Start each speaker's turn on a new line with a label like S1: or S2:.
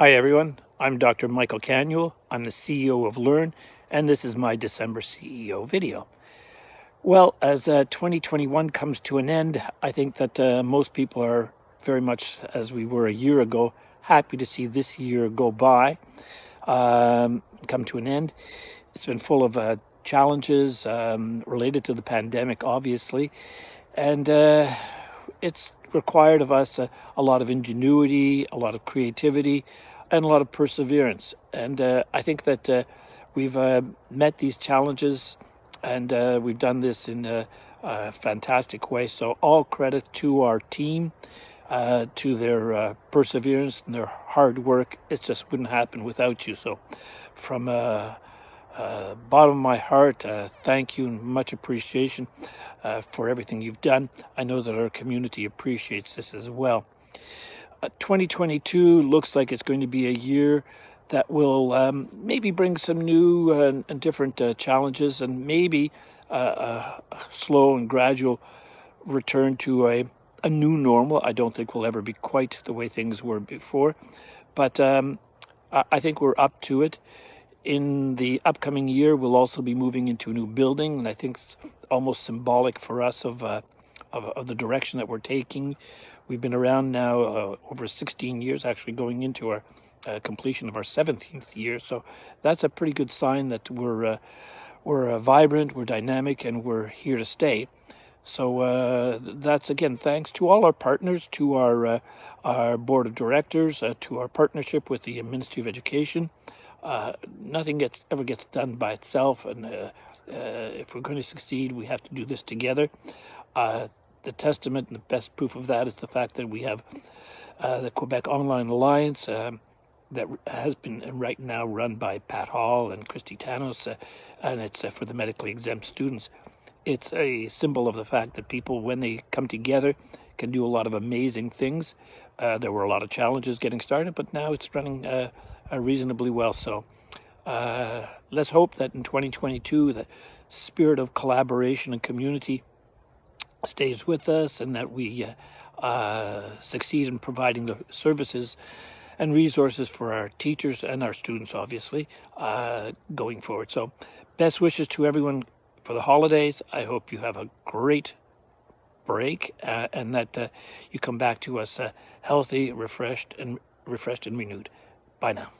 S1: Hi everyone, I'm Dr. Michael Canuel. I'm the CEO of Learn, and this is my December CEO video. Well, as 2021 comes to an end, I think that most people are very much as we were a year ago, happy to see this year go by, come to an end. It's been full of challenges related to the pandemic, obviously, and it's required of us a lot of ingenuity, a lot of creativity, and a lot of perseverance. And I think that we've met these challenges, and we've done this in a fantastic way. So all credit to our team, to their perseverance and their hard work. It just wouldn't happen without you. So from bottom of my heart, thank you and much appreciation for everything you've done. I know that our community appreciates this as well. 2022 looks like it's going to be a year that will maybe bring some new and different challenges, and maybe a slow and gradual return to a new normal. I don't think we'll ever be quite the way things were before, but I think we're up to it. In the upcoming year, we'll also be moving into a new building, and I think it's almost symbolic for us of the direction that we're taking. We've been around now over 16 years, actually going into our completion of our 17th year. So that's a pretty good sign that we're vibrant, we're dynamic, and we're here to stay. So that's, again, thanks to all our partners, to our board of directors, to our partnership with the Ministry of Education. Nothing ever gets done by itself, and if we're going to succeed, we have to do this together. The testament and the best proof of that is the fact that we have the Quebec Online Alliance that has been right now run by Pat Hall and Christy Tanos, and it's for the medically exempt students. It's a symbol of the fact that people, when they come together, can do a lot of amazing things. There were a lot of challenges getting started, but now it's running reasonably well. So let's hope that in 2022, the spirit of collaboration and community stays with us, and that we succeed in providing the services and resources for our teachers and our students, obviously, going forward. So best wishes to everyone for the holidays. I hope you have a great break, and that you come back to us healthy, refreshed and renewed. Bye now.